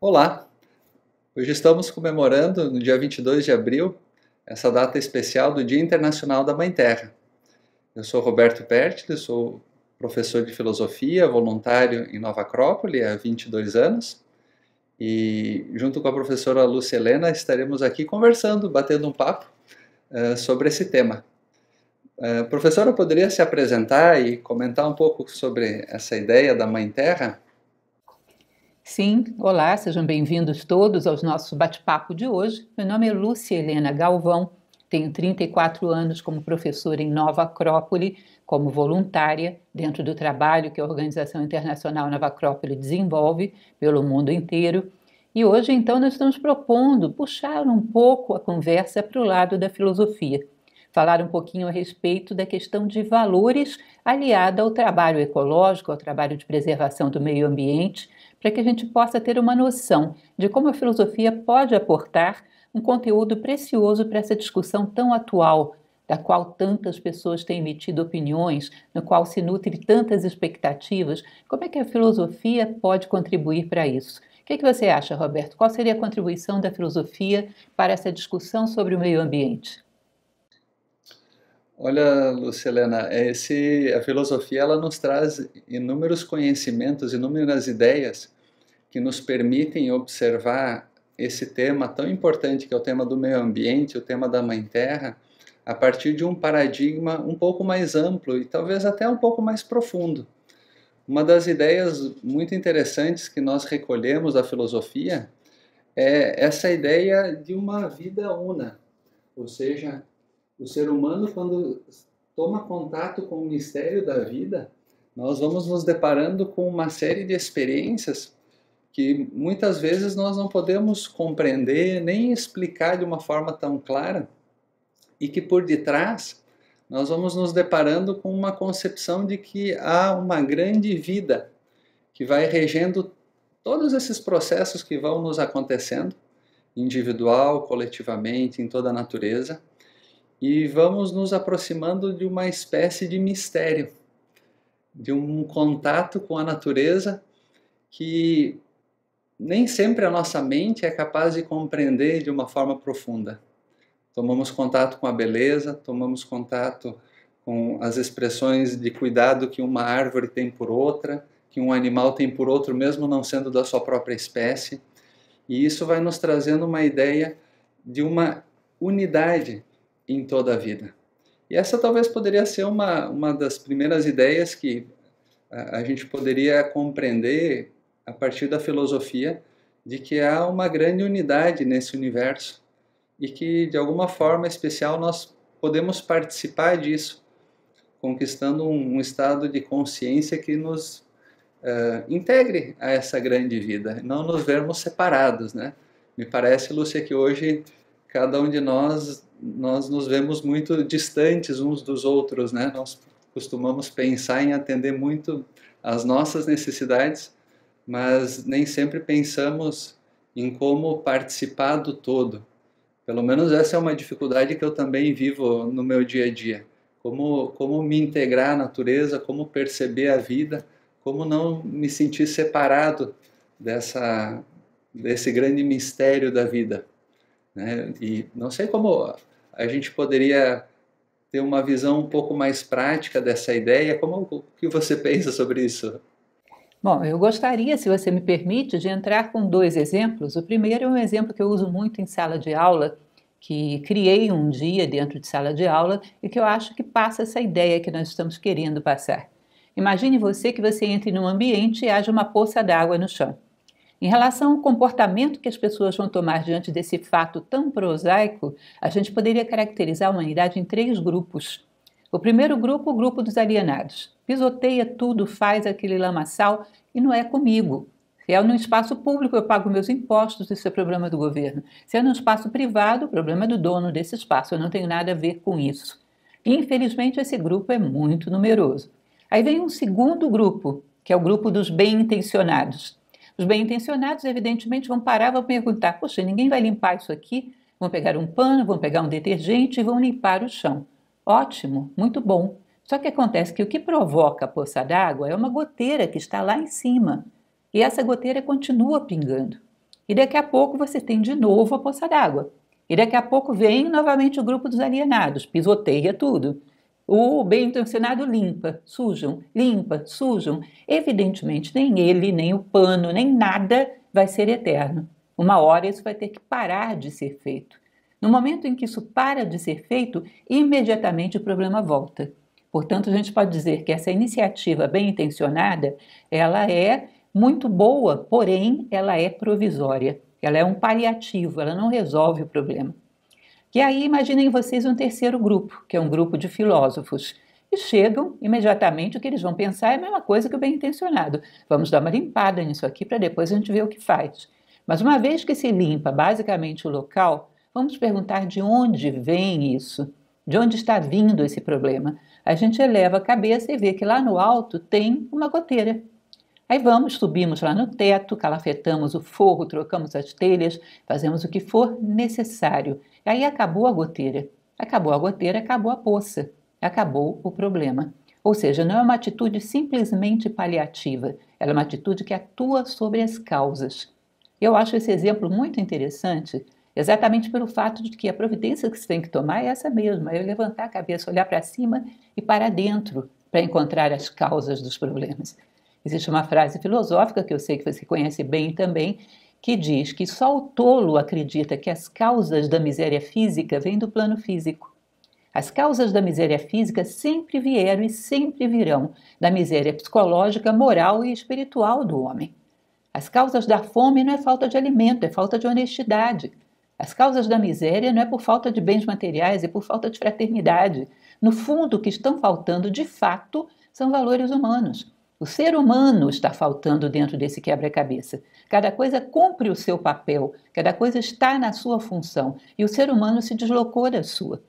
Olá! Hoje estamos comemorando, no dia 22 de abril, essa data especial do Dia Internacional da Mãe Terra. Eu sou Roberto Pertile, sou professor de filosofia, voluntário em Nova Acrópole há 22 anos e, junto com a professora Lúcia Helena, estaremos aqui conversando, batendo um papo sobre esse tema. Professora, poderia se apresentar e comentar um pouco sobre essa ideia da Mãe Terra? Sim, olá, sejam bem-vindos todos ao nosso bate-papo de hoje. Meu nome é Lúcia Helena Galvão, tenho 34 anos como professora em Nova Acrópole, como voluntária dentro do trabalho que a Organização Internacional Nova Acrópole desenvolve pelo mundo inteiro. E hoje, então, nós estamos propondo puxar um pouco a conversa para o lado da filosofia. Falar um pouquinho a respeito da questão de valores aliada ao trabalho ecológico, ao trabalho de preservação do meio ambiente, para que a gente possa ter uma noção de como a filosofia pode aportar um conteúdo precioso para essa discussão tão atual, da qual tantas pessoas têm emitido opiniões, no qual se nutre tantas expectativas. Como é que a filosofia pode contribuir para isso? O que você acha, Roberto? Qual seria a contribuição da filosofia para essa discussão sobre o meio ambiente? Olha, Lucilena, a filosofia ela nos traz inúmeros conhecimentos, inúmeras ideias que nos permitem observar esse tema tão importante que é o tema do meio ambiente, o tema da Mãe Terra, a partir de um paradigma um pouco mais amplo e talvez até um pouco mais profundo. Uma das ideias muito interessantes que nós recolhemos da filosofia é essa ideia de uma vida una, ou seja, o ser humano, quando toma contato com o mistério da vida, nós vamos nos deparando com uma série de experiências que muitas vezes nós não podemos compreender nem explicar de uma forma tão clara e que por detrás nós vamos nos deparando com uma concepção de que há uma grande vida que vai regendo todos esses processos que vão nos acontecendo, individual, coletivamente, em toda a natureza, e vamos nos aproximando de uma espécie de mistério, de um contato com a natureza que nem sempre a nossa mente é capaz de compreender de uma forma profunda. Tomamos contato com a beleza, tomamos contato com as expressões de cuidado que uma árvore tem por outra, que um animal tem por outro, mesmo não sendo da sua própria espécie. E isso vai nos trazendo uma ideia de uma unidade em toda a vida. E essa talvez poderia ser uma das primeiras ideias que a gente poderia compreender a partir da filosofia de que há uma grande unidade nesse universo e que, de alguma forma especial, nós podemos participar disso, conquistando um estado de consciência que nos integre a essa grande vida, não nos vermos separados, né? Me parece, Lúcia, que hoje cada um de nós nos vemos muito distantes uns dos outros, né? Nós costumamos pensar em atender muito às nossas necessidades, mas nem sempre pensamos em como participar do todo. Pelo menos essa é uma dificuldade que eu também vivo no meu dia a dia. Como me integrar à natureza, como perceber a vida, como não me sentir separado desse grande mistério da vida, né? E não sei como a gente poderia ter uma visão um pouco mais prática dessa ideia. O que você pensa sobre isso? Bom, eu gostaria, se você me permite, de entrar com dois exemplos. O primeiro é um exemplo que eu uso muito em sala de aula, que criei um dia dentro de sala de aula e que eu acho que passa essa ideia que nós estamos querendo passar. Imagine que você entre num ambiente e haja uma poça d'água no chão. Em relação ao comportamento que as pessoas vão tomar diante desse fato tão prosaico, a gente poderia caracterizar a humanidade em três grupos. O primeiro grupo, o grupo dos alienados. Pisoteia tudo, faz aquele lamaçal e não é comigo. Se é no espaço público, eu pago meus impostos, isso é problema do governo. Se é no espaço privado, o problema é do dono desse espaço, eu não tenho nada a ver com isso. E, infelizmente, esse grupo é muito numeroso. Aí vem um segundo grupo, que é o grupo dos bem-intencionados. Os bem-intencionados, evidentemente, vão parar e vão perguntar: poxa, ninguém vai limpar isso aqui? Vão pegar um pano, vão pegar um detergente e vão limpar o chão. Ótimo, muito bom. Só que acontece que o que provoca a poça d'água é uma goteira que está lá em cima. E essa goteira continua pingando. E daqui a pouco você tem de novo a poça d'água. E daqui a pouco vem novamente o grupo dos alienados, pisoteia tudo. O bem-intencionado limpa, sujam, limpa, sujam. Evidentemente, nem ele, nem o pano, nem nada vai ser eterno. Uma hora isso vai ter que parar de ser feito. No momento em que isso para de ser feito, imediatamente o problema volta. Portanto, a gente pode dizer que essa iniciativa bem-intencionada, ela é muito boa, porém ela é provisória. Ela é um paliativo, ela não resolve o problema. E aí imaginem vocês um terceiro grupo, que é um grupo de filósofos. E chegam, imediatamente, o que eles vão pensar é a mesma coisa que o bem-intencionado. Vamos dar uma limpada nisso aqui para depois a gente ver o que faz. Mas uma vez que se limpa basicamente o local, vamos perguntar de onde vem isso, de onde está vindo esse problema. A gente eleva a cabeça e vê que lá no alto tem uma goteira. Aí vamos, subimos lá no teto, calafetamos o forro, trocamos as telhas, fazemos o que for necessário. E aí acabou a goteira. Acabou a goteira, acabou a poça. Acabou o problema. Ou seja, não é uma atitude simplesmente paliativa, ela é uma atitude que atua sobre as causas. Eu acho esse exemplo muito interessante, exatamente pelo fato de que a providência que se tem que tomar é essa mesma, é levantar a cabeça, olhar para cima e para dentro para encontrar as causas dos problemas. Existe uma frase filosófica que eu sei que você conhece bem também, que diz que só o tolo acredita que as causas da miséria física vêm do plano físico. As causas da miséria física sempre vieram e sempre virão da miséria psicológica, moral e espiritual do homem. As causas da fome não é falta de alimento, é falta de honestidade. As causas da miséria não é por falta de bens materiais, é por falta de fraternidade. No fundo, o que estão faltando de fato são valores humanos. O ser humano está faltando dentro desse quebra-cabeça. Cada coisa cumpre o seu papel, cada coisa está na sua função e o ser humano se deslocou da sua.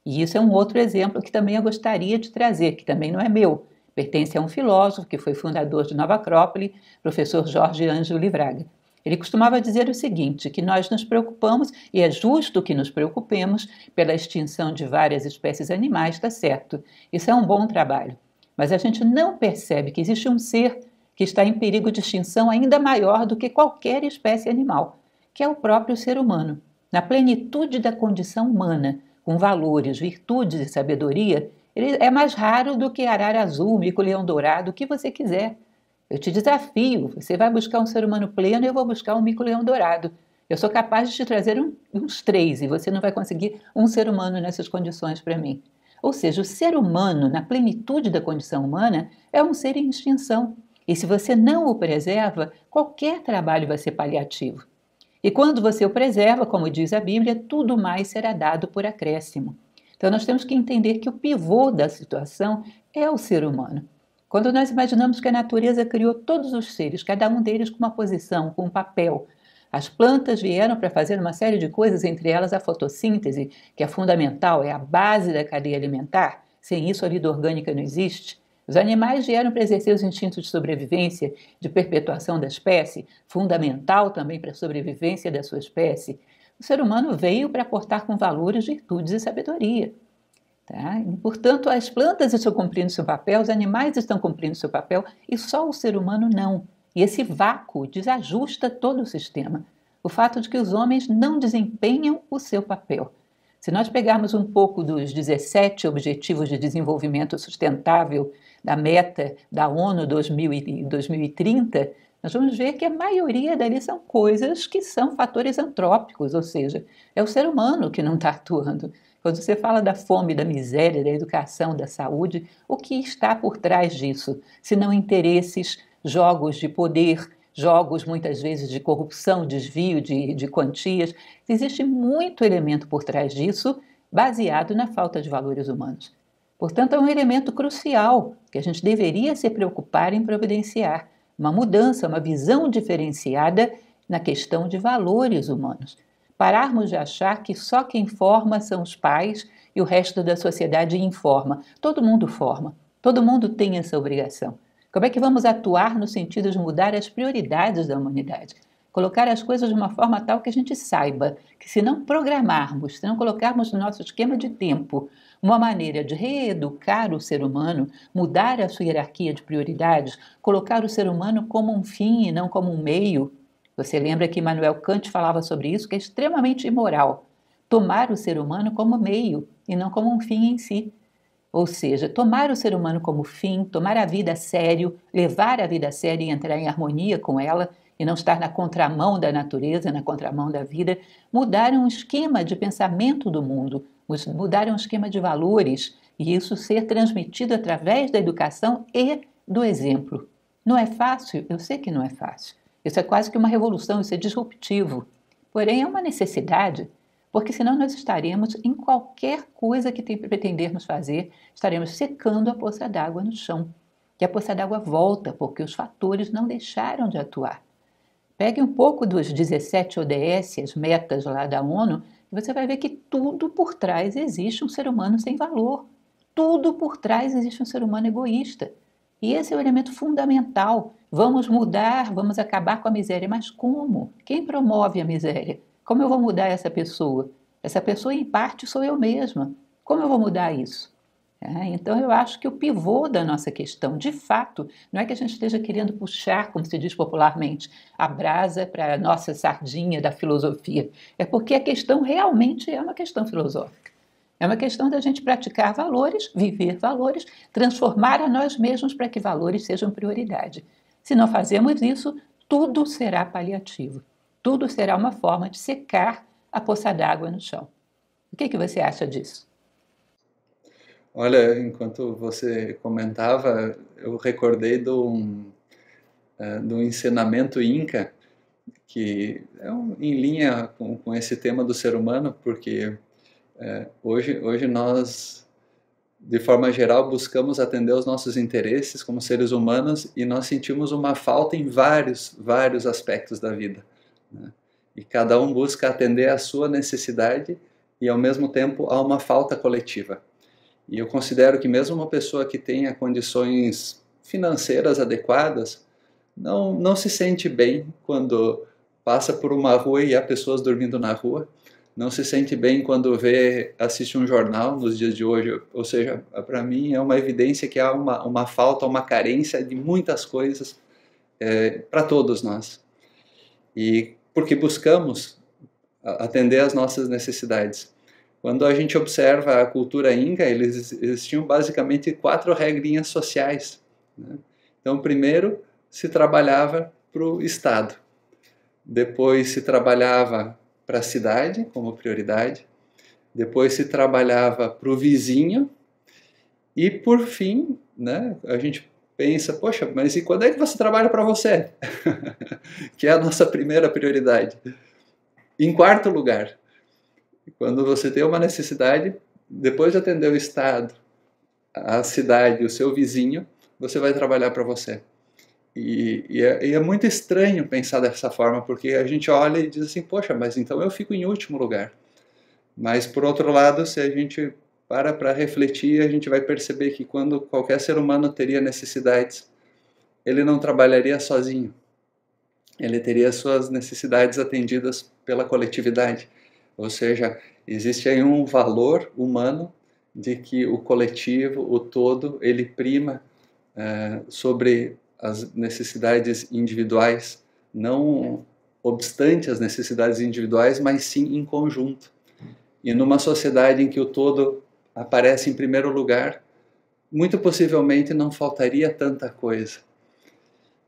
E isso é um outro exemplo que também eu gostaria de trazer, que também não é meu. Pertence a um filósofo que foi fundador de Nova Acrópole, professor Jorge Ângelo Livraga. Ele costumava dizer o seguinte, que nós nos preocupamos, e é justo que nos preocupemos, pela extinção de várias espécies animais, está certo. Isso é um bom trabalho. Mas a gente não percebe que existe um ser que está em perigo de extinção ainda maior do que qualquer espécie animal, que é o próprio ser humano. Na plenitude da condição humana, com valores, virtudes e sabedoria, ele é mais raro do que arara azul, mico-leão dourado, o que você quiser. Eu te desafio, você vai buscar um ser humano pleno e eu vou buscar um mico-leão dourado. Eu sou capaz de te trazer uns 3 e você não vai conseguir um ser humano nessas condições para mim. Ou seja, o ser humano, na plenitude da condição humana, é um ser em extinção. E se você não o preserva, qualquer trabalho vai ser paliativo. E quando você o preserva, como diz a Bíblia, tudo mais será dado por acréscimo. Então nós temos que entender que o pivô da situação é o ser humano. Quando nós imaginamos que a natureza criou todos os seres, cada um deles com uma posição, com um papel, as plantas vieram para fazer uma série de coisas, entre elas a fotossíntese, que é fundamental, é a base da cadeia alimentar. Sem isso, a vida orgânica não existe. Os animais vieram para exercer os instintos de sobrevivência, de perpetuação da espécie, fundamental também para a sobrevivência da sua espécie. O ser humano veio para aportar com valores, virtudes e sabedoria. Tá? E, portanto, as plantas estão cumprindo seu papel, os animais estão cumprindo seu papel e só o ser humano não. E esse vácuo desajusta todo o sistema. O fato de que os homens não desempenham o seu papel. Se nós pegarmos um pouco dos 17 Objetivos de Desenvolvimento Sustentável da meta da ONU 2030, nós vamos ver que a maioria dali são coisas que são fatores antrópicos, ou seja, é o ser humano que não está atuando. Quando você fala da fome, da miséria, da educação, da saúde, o que está por trás disso? Se não interesses, jogos de poder, jogos muitas vezes de corrupção, desvio de quantias. Existe muito elemento por trás disso, baseado na falta de valores humanos. Portanto, é um elemento crucial que a gente deveria se preocupar em providenciar. Uma mudança, uma visão diferenciada na questão de valores humanos. Pararmos de achar que só quem forma são os pais e o resto da sociedade informa. Todo mundo forma, todo mundo tem essa obrigação. Como é que vamos atuar no sentido de mudar as prioridades da humanidade? Colocar as coisas de uma forma tal que a gente saiba que se não programarmos, se não colocarmos no nosso esquema de tempo uma maneira de reeducar o ser humano, mudar a sua hierarquia de prioridades, colocar o ser humano como um fim e não como um meio, Você lembra que Immanuel Kant falava sobre isso, que é extremamente imoral. Tomar o ser humano como meio e não como um fim em si. Ou seja, tomar o ser humano como fim, tomar a vida a sério, levar a vida a sério e entrar em harmonia com ela e não estar na contramão da natureza, na contramão da vida, mudar um esquema de pensamento do mundo, mudar um esquema de valores e isso ser transmitido através da educação e do exemplo. Não é fácil? Eu sei que não é fácil. Isso é quase que uma revolução, isso é disruptivo. Porém, é uma necessidade, porque senão nós estaremos em qualquer coisa que pretendermos fazer, estaremos secando a poça d'água no chão. E a poça d'água volta, porque os fatores não deixaram de atuar. Pegue um pouco dos 17 ODS, as metas lá da ONU, e você vai ver que tudo por trás existe um ser humano sem valor. Tudo por trás existe um ser humano egoísta. E esse é o elemento fundamental. Vamos mudar, vamos acabar com a miséria. Mas como? Quem promove a miséria? Como eu vou mudar essa pessoa? Essa pessoa, em parte, sou eu mesma. Como eu vou mudar isso? Então, eu acho que o pivô da nossa questão, de fato, não é que a gente esteja querendo puxar, como se diz popularmente, a brasa para a nossa sardinha da filosofia. É porque a questão realmente é uma questão filosófica. É uma questão da gente praticar valores, viver valores, transformar a nós mesmos para que valores sejam prioridade. Se não fazemos isso, tudo será paliativo. Tudo será uma forma de secar a poça d'água no chão. O que você acha disso? Olha, enquanto você comentava, eu recordei do ensinamento Inca, que é em linha com esse tema do ser humano, porque hoje nós, de forma geral, buscamos atender aos nossos interesses como seres humanos e nós sentimos uma falta em vários aspectos da vida, né? E cada um busca atender à sua necessidade e, ao mesmo tempo, há uma falta coletiva. E eu considero que mesmo uma pessoa que tenha condições financeiras adequadas, não se sente bem quando passa por uma rua e há pessoas dormindo na rua, não se sente bem quando assiste um jornal nos dias de hoje, ou seja, para mim é uma evidência que há uma falta, uma carência de muitas coisas para todos nós. E porque buscamos atender às nossas necessidades. Quando a gente observa a cultura inca, eles tinham basicamente 4 regrinhas sociais, né? Então, primeiro, se trabalhava para o Estado. Depois se trabalhava para a cidade, como prioridade. Depois se trabalhava para o vizinho. E, por fim, né, a gente pensa, poxa, mas e quando é que você trabalha para você? Que é a nossa primeira prioridade. Em quarto lugar, quando você tem uma necessidade, depois de atender o Estado, a cidade, o seu vizinho, você vai trabalhar para você. E é muito estranho pensar dessa forma, porque a gente olha e diz assim, poxa, mas então eu fico em último lugar. Mas, por outro lado, se a gente para refletir, a gente vai perceber que quando qualquer ser humano teria necessidades, ele não trabalharia sozinho. Ele teria suas necessidades atendidas pela coletividade. Ou seja, existe aí um valor humano de que o coletivo, o todo, ele prima sobre as necessidades individuais, não obstante as necessidades individuais, mas sim em conjunto. E numa sociedade em que o todo aparece em primeiro lugar, muito possivelmente não faltaria tanta coisa.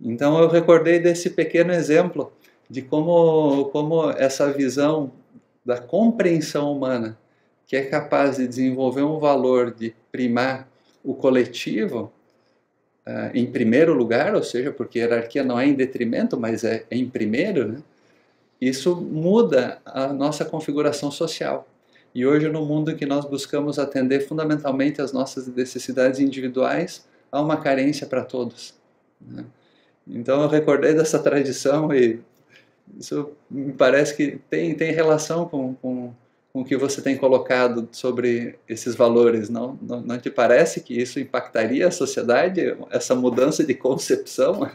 Então eu recordei desse pequeno exemplo de como essa visão da compreensão humana, que é capaz de desenvolver um valor de primar o coletivo em primeiro lugar, ou seja, porque a hierarquia não é em detrimento, mas é em primeiro, né? Isso muda a nossa configuração social. E hoje, no mundo em que nós buscamos atender fundamentalmente as nossas necessidades individuais, há uma carência para todos, né? Então eu recordei dessa tradição e isso me parece que tem relação com o que você tem colocado sobre esses valores. Não te parece que isso impactaria a sociedade, essa mudança de concepção?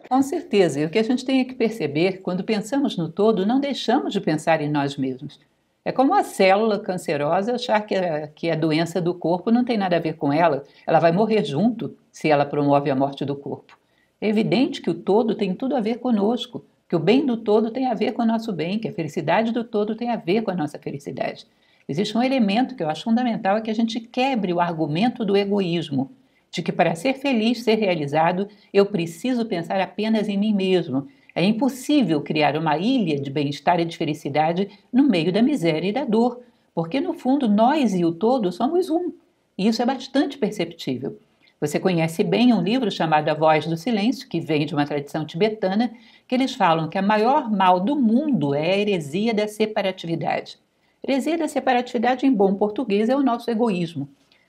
Com certeza, e o que a gente tem que perceber, quando pensamos no todo, não deixamos de pensar em nós mesmos. É como a célula cancerosa achar que a doença do corpo não tem nada a ver com ela, ela vai morrer junto se ela promove a morte do corpo. É evidente que o todo tem tudo a ver conosco. que o bem do todo tem a ver com o nosso bem, que a felicidade do todo tem a ver com a nossa felicidade. Existe um elemento que eu acho fundamental, é que a gente quebre o argumento do egoísmo, de que para ser feliz, ser realizado, eu preciso pensar apenas em mim mesmo. É impossível criar uma ilha de bem-estar e de felicidade no meio da miséria e da dor, porque no fundo nós e o todo somos um, e isso é bastante perceptível. Você conhece bem um livro chamado A Voz do Silêncio, que vem de uma tradição tibetana, que eles falam que o maior mal do mundo é a heresia da separatividade. A heresia da separatividade, em bom português, é o nosso egoísmo.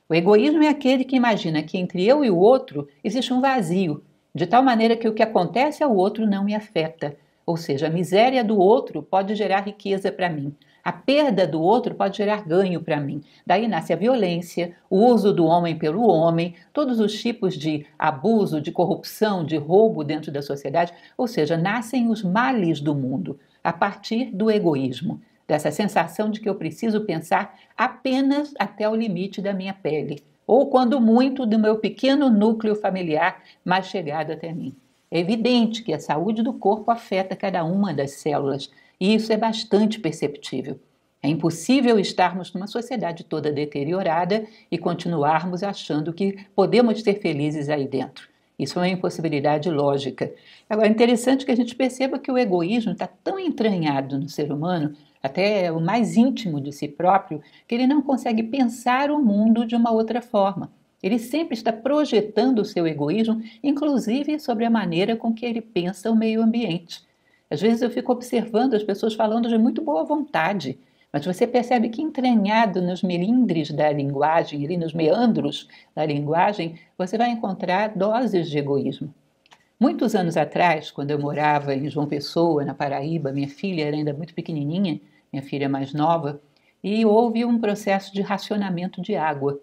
O egoísmo é aquele que imagina que entre eu e o outro existe um vazio, de tal maneira que o que acontece ao outro não me afeta. Ou seja, a miséria do outro pode gerar riqueza para mim. A perda do outro pode gerar ganho para mim. Daí nasce a violência, o uso do homem pelo homem, todos os tipos de abuso, de corrupção, de roubo dentro da sociedade. Ou seja, nascem os males do mundo a partir do egoísmo, dessa sensação de que eu preciso pensar apenas até o limite da minha pele, ou quando muito do meu pequeno núcleo familiar mais chegado até mim. É evidente que a saúde do corpo afeta cada uma das células, e isso é bastante perceptível. É impossível estarmos numa sociedade toda deteriorada e continuarmos achando que podemos ser felizes aí dentro. Isso é uma impossibilidade lógica. Agora, é interessante que a gente perceba que o egoísmo está tão entranhado no ser humano, até o mais íntimo de si próprio, que ele não consegue pensar o mundo de uma outra forma. Ele sempre está projetando o seu egoísmo, inclusive sobre a maneira com que ele pensa o meio ambiente. Às vezes eu fico observando as pessoas falando de muito boa vontade, mas você percebe que entranhado nos melindres da linguagem, ali nos meandros da linguagem, você vai encontrar doses de egoísmo. Muitos anos atrás, quando eu morava em João Pessoa, na Paraíba, minha filha era ainda muito pequenininha, minha filha mais nova, e houve um processo de racionamento de água.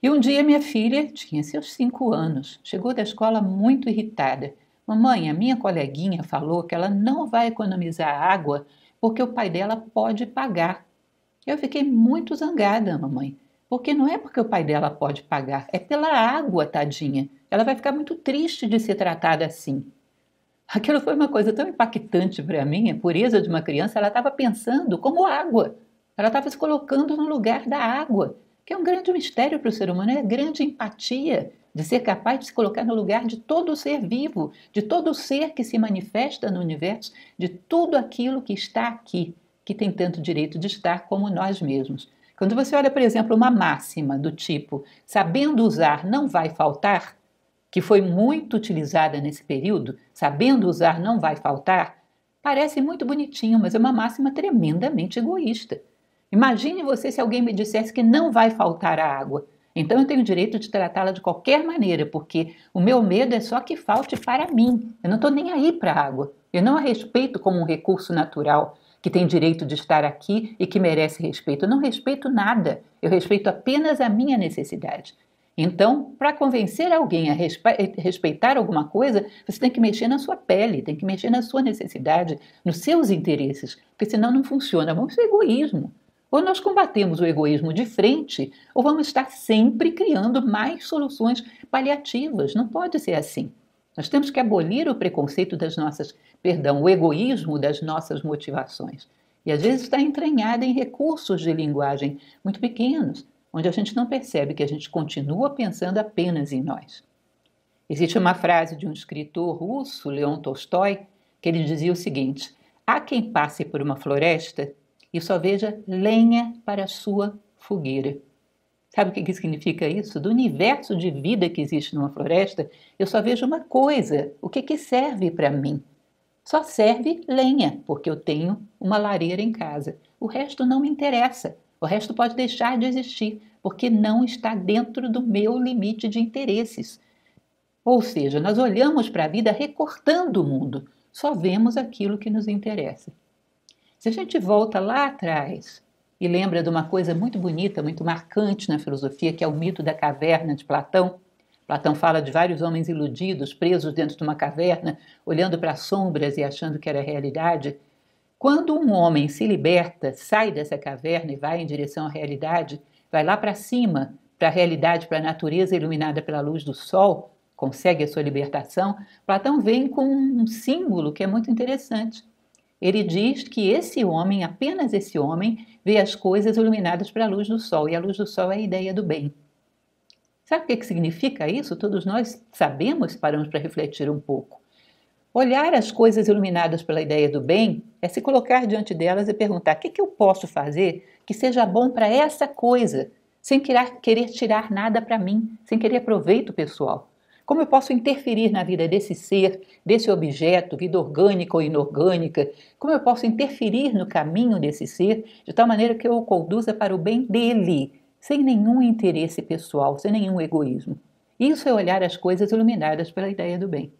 E um dia minha filha, tinha seus 5 anos, chegou da escola muito irritada. Mamãe, a minha coleguinha falou que ela não vai economizar água porque o pai dela pode pagar. Eu fiquei muito zangada, mamãe, porque não é porque o pai dela pode pagar, é pela água, tadinha. Ela vai ficar muito triste de ser tratada assim. Aquilo foi uma coisa tão impactante para mim, a pureza de uma criança. Ela estava pensando como água, ela estava se colocando no lugar da água, que é um grande mistério para o ser humano, é a grande empatia de ser capaz de se colocar no lugar de todo ser vivo, de todo ser que se manifesta no universo, de tudo aquilo que está aqui, que tem tanto direito de estar como nós mesmos. Quando você olha, por exemplo, uma máxima do tipo sabendo usar não vai faltar, que foi muito utilizada nesse período, sabendo usar não vai faltar, parece muito bonitinho, mas é uma máxima tremendamente egoísta. Imagine você se alguém me dissesse que não vai faltar a água. Então eu tenho o direito de tratá-la de qualquer maneira, porque o meu medo é só que falte para mim. Eu não estou nem aí para a água. Eu não a respeito como um recurso natural que tem direito de estar aqui e que merece respeito. Eu não respeito nada. Eu respeito apenas a minha necessidade. Então, para convencer alguém a respeitar alguma coisa, você tem que mexer na sua pele, tem que mexer na sua necessidade, nos seus interesses, porque senão não funciona. Vamos ser egoísmo. Ou nós combatemos o egoísmo de frente, ou vamos estar sempre criando mais soluções paliativas. Não pode ser assim. Nós temos que abolir o preconceito o egoísmo das nossas motivações. E às vezes está entranhada em recursos de linguagem muito pequenos, onde a gente não percebe que a gente continua pensando apenas em nós. Existe uma frase de um escritor russo, Leon Tolstói, que ele dizia o seguinte: há quem passe por uma floresta e só veja lenha para a sua fogueira. Sabe o que significa isso? Do universo de vida que existe numa floresta, eu só vejo uma coisa. O que serve para mim? Só serve lenha, porque eu tenho uma lareira em casa. O resto não me interessa. O resto pode deixar de existir, porque não está dentro do meu limite de interesses. Ou seja, nós olhamos para a vida recortando o mundo. Só vemos aquilo que nos interessa. Se a gente volta lá atrás e lembra de uma coisa muito bonita, muito marcante na filosofia, que é o mito da caverna de Platão. Platão fala de vários homens iludidos, presos dentro de uma caverna, olhando para as sombras e achando que era realidade. Quando um homem se liberta, sai dessa caverna e vai em direção à realidade, vai lá para cima, para a realidade, para a natureza iluminada pela luz do sol, consegue a sua libertação, Platão vem com um símbolo que é muito interessante. Ele diz que esse homem, apenas esse homem, vê as coisas iluminadas pela luz do sol, e a luz do sol é a ideia do bem. Sabe o que significa isso? Todos nós sabemos, paramos para refletir um pouco. Olhar as coisas iluminadas pela ideia do bem é se colocar diante delas e perguntar: o que eu posso fazer que seja bom para essa coisa, sem querer tirar nada para mim, sem querer proveito pessoal? Como eu posso interferir na vida desse ser, desse objeto, vida orgânica ou inorgânica? Como eu posso interferir no caminho desse ser de tal maneira que eu o conduza para o bem dele, sem nenhum interesse pessoal, sem nenhum egoísmo? Isso é olhar as coisas iluminadas pela ideia do bem.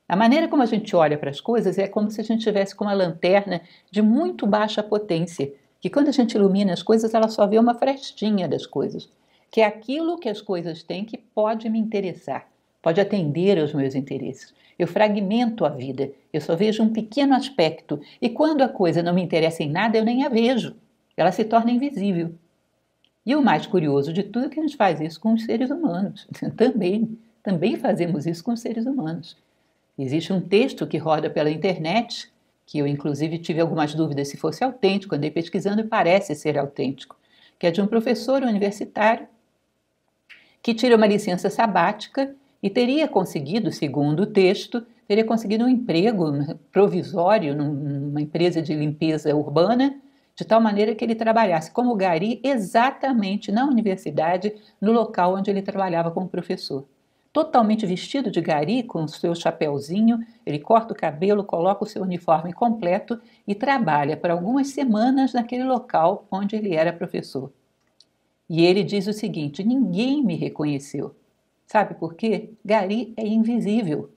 A maneira como a gente olha para as coisas é como se a gente tivesse com uma lanterna de muito baixa potência, que quando a gente ilumina as coisas, ela só vê uma frestinha das coisas, que é aquilo que as coisas têm que pode me interessar, pode atender aos meus interesses. Eu fragmento a vida, eu só vejo um pequeno aspecto, e quando a coisa não me interessa em nada, eu nem a vejo, ela se torna invisível. E o mais curioso de tudo é que a gente faz isso com os seres humanos, também fazemos isso com os seres humanos. Existe um texto que roda pela internet, que eu inclusive tive algumas dúvidas se fosse autêntico, andei pesquisando e parece ser autêntico, que é de um professor universitário que tira uma licença sabática e teria conseguido, segundo o texto, teria conseguido um emprego provisório numa empresa de limpeza urbana, de tal maneira que ele trabalhasse como gari exatamente na universidade, no local onde ele trabalhava como professor. Totalmente vestido de gari, com o seu chapéuzinho, ele corta o cabelo, coloca o seu uniforme completo e trabalha por algumas semanas naquele local onde ele era professor. E ele diz o seguinte: ninguém me reconheceu. Sabe por quê? Gari é invisível.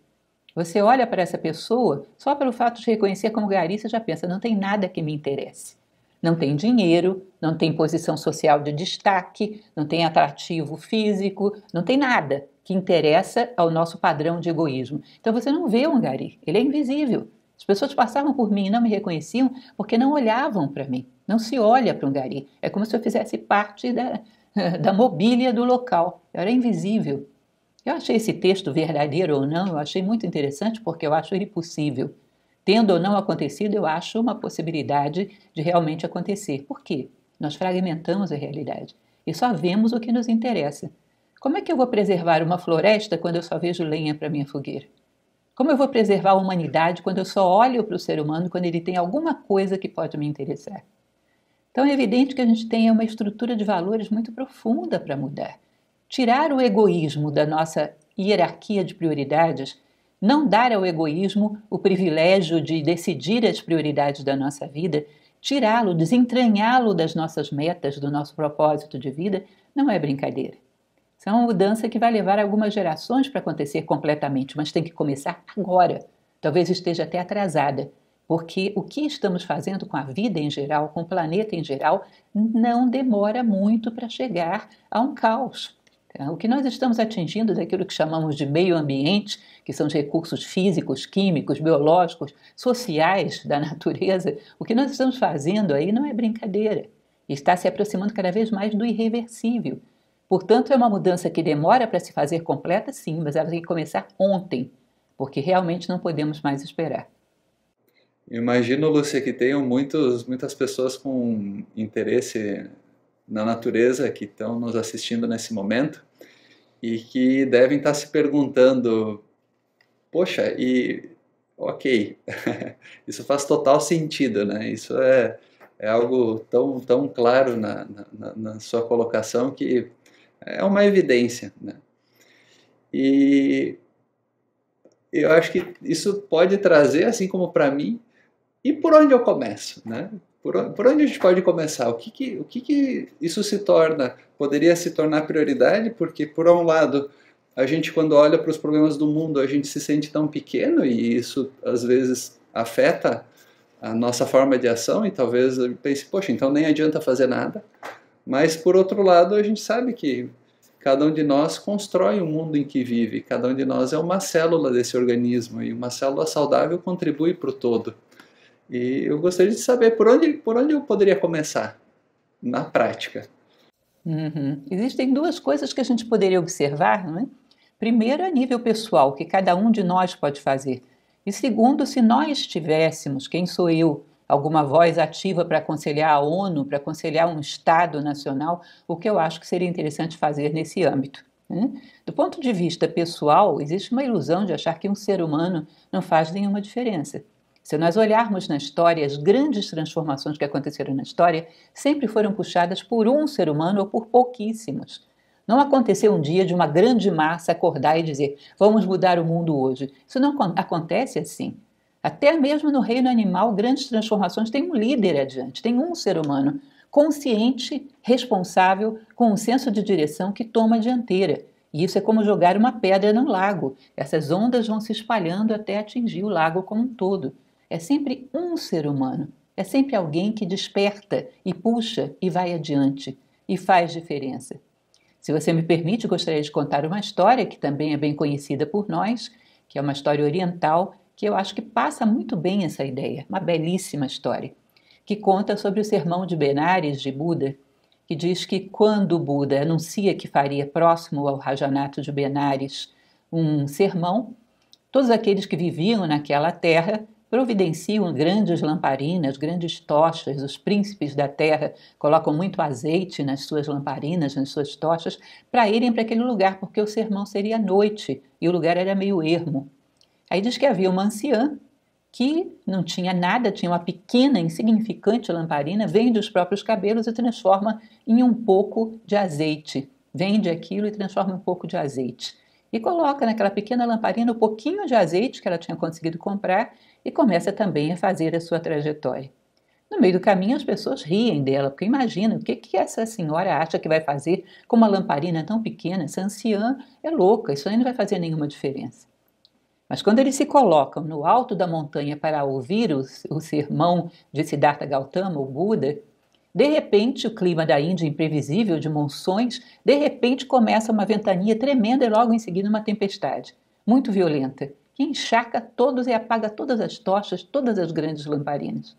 Você olha para essa pessoa, só pelo fato de reconhecer como gari, você já pensa, não tem nada que me interesse. Não tem dinheiro, não tem posição social de destaque, não tem atrativo físico, não tem nada que interessa ao nosso padrão de egoísmo. Então você não vê um gari, ele é invisível. As pessoas passavam por mim e não me reconheciam porque não olhavam para mim. Não se olha para um gari. É como se eu fizesse parte da mobília do local. Eu era invisível. Eu achei esse texto verdadeiro ou não, eu achei muito interessante porque eu acho ele possível. Tendo ou não acontecido, eu acho uma possibilidade de realmente acontecer. Por quê? Nós fragmentamos a realidade e só vemos o que nos interessa. Como é que eu vou preservar uma floresta quando eu só vejo lenha para minha fogueira? Como eu vou preservar a humanidade quando eu só olho para o ser humano quando ele tem alguma coisa que pode me interessar? Então é evidente que a gente tem uma estrutura de valores muito profunda para mudar. Tirar o egoísmo da nossa hierarquia de prioridades, não dar ao egoísmo o privilégio de decidir as prioridades da nossa vida, tirá-lo, desentranhá-lo das nossas metas, do nosso propósito de vida, não é brincadeira. Isso é uma mudança que vai levar algumas gerações para acontecer completamente, mas tem que começar agora. Talvez esteja até atrasada, porque o que estamos fazendo com a vida em geral, com o planeta em geral, não demora muito para chegar a um caos. O que nós estamos atingindo daquilo que chamamos de meio ambiente, que são os recursos físicos, químicos, biológicos, sociais da natureza, o que nós estamos fazendo aí não é brincadeira. Está se aproximando cada vez mais do irreversível. Portanto, é uma mudança que demora para se fazer completa, sim, mas ela tem que começar ontem, porque realmente não podemos mais esperar. Imagino, Lúcia, que tenham muitas pessoas com interesse na natureza que estão nos assistindo nesse momento e que devem estar se perguntando, poxa, ok, isso faz total sentido, né? Isso é algo tão claro na sua colocação que é uma evidência, né? E eu acho que isso pode trazer, assim como para mim, e por onde eu começo, né? Por onde a gente pode começar? O que isso se torna? Poderia se tornar prioridade? Porque, por um lado, a gente, quando olha para os problemas do mundo, a gente se sente tão pequeno e isso, às vezes, afeta a nossa forma de ação e talvez eu pense, poxa, então nem adianta fazer nada. Mas, por outro lado, a gente sabe que cada um de nós constrói o mundo em que vive. Cada um de nós é uma célula desse organismo e uma célula saudável contribui para o todo. E eu gostaria de saber por onde eu poderia começar na prática. Existem duas coisas que a gente poderia observar, não é? Primeiro, a nível pessoal, o que cada um de nós pode fazer. E segundo, se nós tivéssemos, quem sou eu, alguma voz ativa para aconselhar a ONU, para aconselhar um Estado nacional, o que eu acho que seria interessante fazer nesse âmbito. Do ponto de vista pessoal, existe uma ilusão de achar que um ser humano não faz nenhuma diferença. Se nós olharmos na história, as grandes transformações que aconteceram na história sempre foram puxadas por um ser humano ou por pouquíssimos. Não aconteceu um dia de uma grande massa acordar e dizer, vamos mudar o mundo hoje. Isso não acontece assim. Até mesmo no reino animal, grandes transformações têm um líder adiante, tem um ser humano consciente, responsável, com um senso de direção que toma a dianteira. E isso é como jogar uma pedra no lago. Essas ondas vão se espalhando até atingir o lago como um todo. É sempre um ser humano, é sempre alguém que desperta e puxa e vai adiante e faz diferença. Se você me permite, gostaria de contar uma história que também é bem conhecida por nós, que é uma história oriental, que eu acho que passa muito bem essa ideia, uma belíssima história, que conta sobre o sermão de Benares de Buda, que diz que quando Buda anuncia que faria próximo ao Rajanato de Benares um sermão, todos aqueles que viviam naquela terra providenciam grandes lamparinas, grandes tochas, os príncipes da terra colocam muito azeite nas suas lamparinas, nas suas tochas, para irem para aquele lugar, porque o sermão seria à noite e o lugar era meio ermo. Aí diz que havia uma anciã que não tinha nada, tinha uma pequena, insignificante lamparina, vende os próprios cabelos e transforma em um pouco de azeite. Vende aquilo e transforma em um pouco de azeite. E coloca naquela pequena lamparina um pouquinho de azeite que ela tinha conseguido comprar e começa também a fazer a sua trajetória. No meio do caminho as pessoas riem dela, porque imagina o que essa senhora acha que vai fazer com uma lamparina tão pequena, essa anciã é louca, isso aí não vai fazer nenhuma diferença. Mas quando eles se colocam no alto da montanha para ouvir o sermão de Siddhartha Gautama, o Buda, de repente o clima da Índia imprevisível, de monções, de repente começa uma ventania tremenda e logo em seguida uma tempestade, muito violenta, que encharca todos e apaga todas as tochas, todas as grandes lamparinas.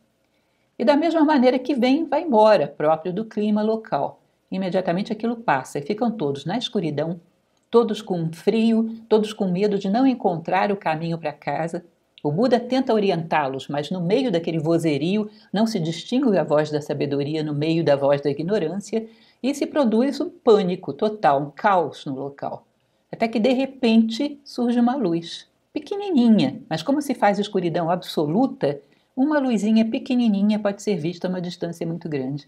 E da mesma maneira que vem, vai embora, próprio do clima local. Imediatamente aquilo passa e ficam todos na escuridão, todos com frio, todos com medo de não encontrar o caminho para casa. O Buda tenta orientá-los, mas no meio daquele vozerio não se distingue a voz da sabedoria no meio da voz da ignorância e se produz um pânico total, um caos no local. Até que de repente surge uma luz, pequenininha, mas como se faz escuridão absoluta, uma luzinha pequenininha pode ser vista a uma distância muito grande.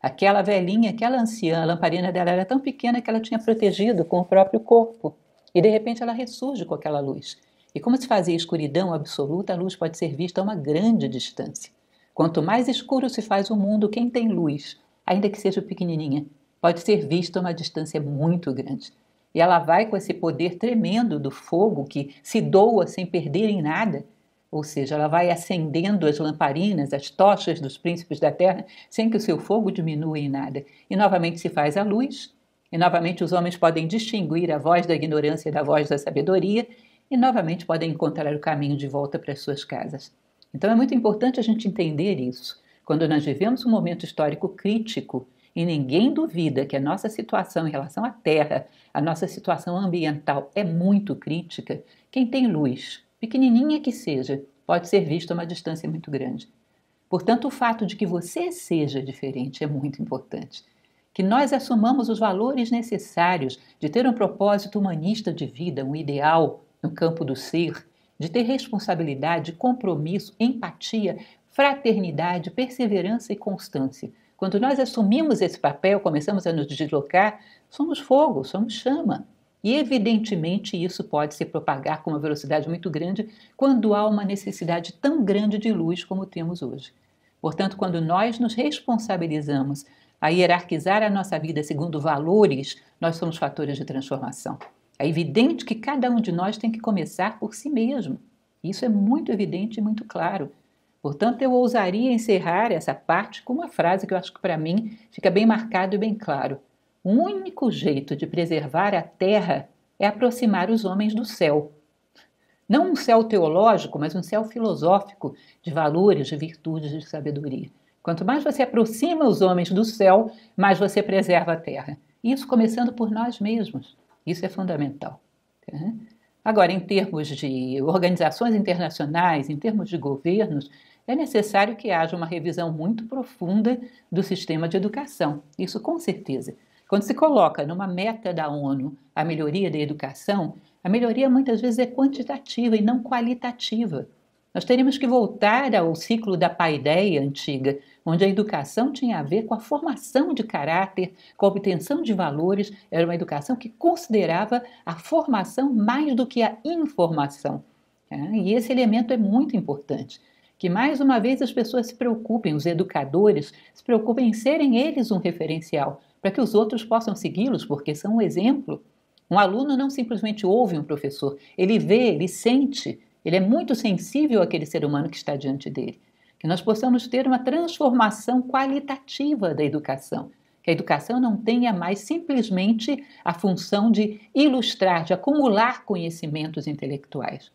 Aquela velhinha, aquela anciã, a lamparina dela era tão pequena que ela tinha protegido com o próprio corpo. E de repente ela ressurge com aquela luz. E como se fazia escuridão absoluta, a luz pode ser vista a uma grande distância. Quanto mais escuro se faz o mundo, quem tem luz, ainda que seja pequenininha, pode ser vista a uma distância muito grande. E ela vai com esse poder tremendo do fogo que se doa sem perder em nada, ou seja, ela vai acendendo as lamparinas, as tochas dos príncipes da terra, sem que o seu fogo diminua em nada. E novamente se faz a luz, e novamente os homens podem distinguir a voz da ignorância da voz da sabedoria, e novamente podem encontrar o caminho de volta para as suas casas. Então é muito importante a gente entender isso. Quando nós vivemos um momento histórico crítico, e ninguém duvida que a nossa situação em relação à Terra, a nossa situação ambiental é muito crítica, quem tem luz, pequenininha que seja, pode ser visto a uma distância muito grande. Portanto, o fato de que você seja diferente é muito importante. Que nós assumamos os valores necessários de ter um propósito humanista de vida, um ideal no campo do ser, de ter responsabilidade, compromisso, empatia, fraternidade, perseverança e constância. Quando nós assumimos esse papel, começamos a nos deslocar, somos fogo, somos chama. E, evidentemente, isso pode se propagar com uma velocidade muito grande quando há uma necessidade tão grande de luz como temos hoje. Portanto, quando nós nos responsabilizamos a hierarquizar a nossa vida segundo valores, nós somos fatores de transformação. É evidente que cada um de nós tem que começar por si mesmo. Isso é muito evidente e muito claro. Portanto, eu ousaria encerrar essa parte com uma frase que eu acho que para mim fica bem marcado e bem claro. O único jeito de preservar a terra é aproximar os homens do céu. Não um céu teológico, mas um céu filosófico de valores, de virtudes, de sabedoria. Quanto mais você aproxima os homens do céu, mais você preserva a terra. Isso começando por nós mesmos. Isso é fundamental. Tá? Agora, em termos de organizações internacionais, em termos de governos, é necessário que haja uma revisão muito profunda do sistema de educação. Isso com certeza. Quando se coloca numa meta da ONU a melhoria da educação, a melhoria muitas vezes é quantitativa e não qualitativa. Nós teríamos que voltar ao ciclo da paideia antiga, onde a educação tinha a ver com a formação de caráter, com a obtenção de valores. Era uma educação que considerava a formação mais do que a informação. E esse elemento é muito importante. Que mais uma vez as pessoas se preocupem, os educadores se preocupem em serem eles um referencial, para que os outros possam segui-los, porque são um exemplo. Um aluno não simplesmente ouve um professor, ele vê, ele sente, ele é muito sensível àquele ser humano que está diante dele. Que nós possamos ter uma transformação qualitativa da educação, que a educação não tenha mais simplesmente a função de ilustrar, de acumular conhecimentos intelectuais.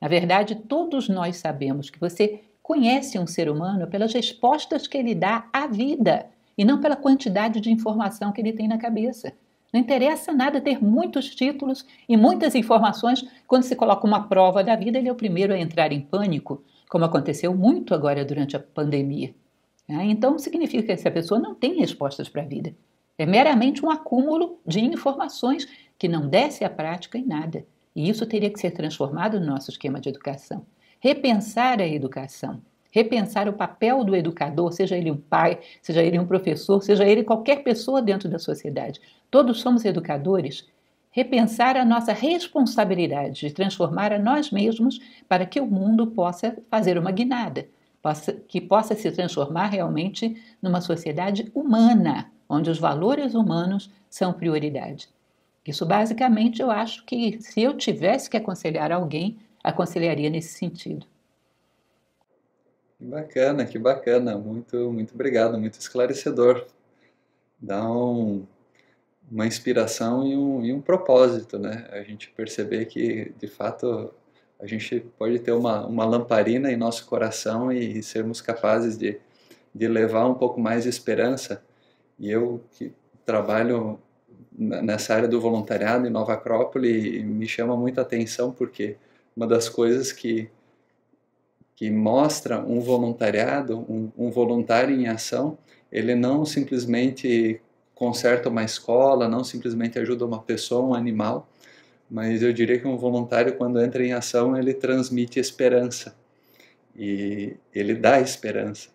Na verdade, todos nós sabemos que você conhece um ser humano pelas respostas que ele dá à vida e não pela quantidade de informação que ele tem na cabeça. Não interessa nada ter muitos títulos e muitas informações. Quando se coloca uma prova da vida, ele é o primeiro a entrar em pânico, como aconteceu muito agora durante a pandemia. Então, significa que essa pessoa não tem respostas para a vida. É meramente um acúmulo de informações que não desce à prática em nada. E isso teria que ser transformado no nosso esquema de educação. Repensar a educação, repensar o papel do educador, seja ele um pai, seja ele um professor, seja ele qualquer pessoa dentro da sociedade. Todos somos educadores. Repensar a nossa responsabilidade de transformar a nós mesmos para que o mundo possa fazer uma guinada, que possa se transformar realmente numa sociedade humana, onde os valores humanos são prioridade. Isso, basicamente, eu acho que se eu tivesse que aconselhar alguém, aconselharia nesse sentido. Que bacana. Muito obrigado, muito esclarecedor. Dá uma inspiração e um propósito, né? A gente perceber que, de fato, a gente pode ter uma lamparina em nosso coração e sermos capazes de levar um pouco mais de esperança. E eu que trabalho nessa área do voluntariado em Nova Acrópole, me chama muita atenção porque uma das coisas que mostra um voluntariado, um voluntário em ação, ele não simplesmente conserta uma escola, não simplesmente ajuda uma pessoa, um animal, mas eu diria que um voluntário, quando entra em ação, ele transmite esperança e ele dá esperança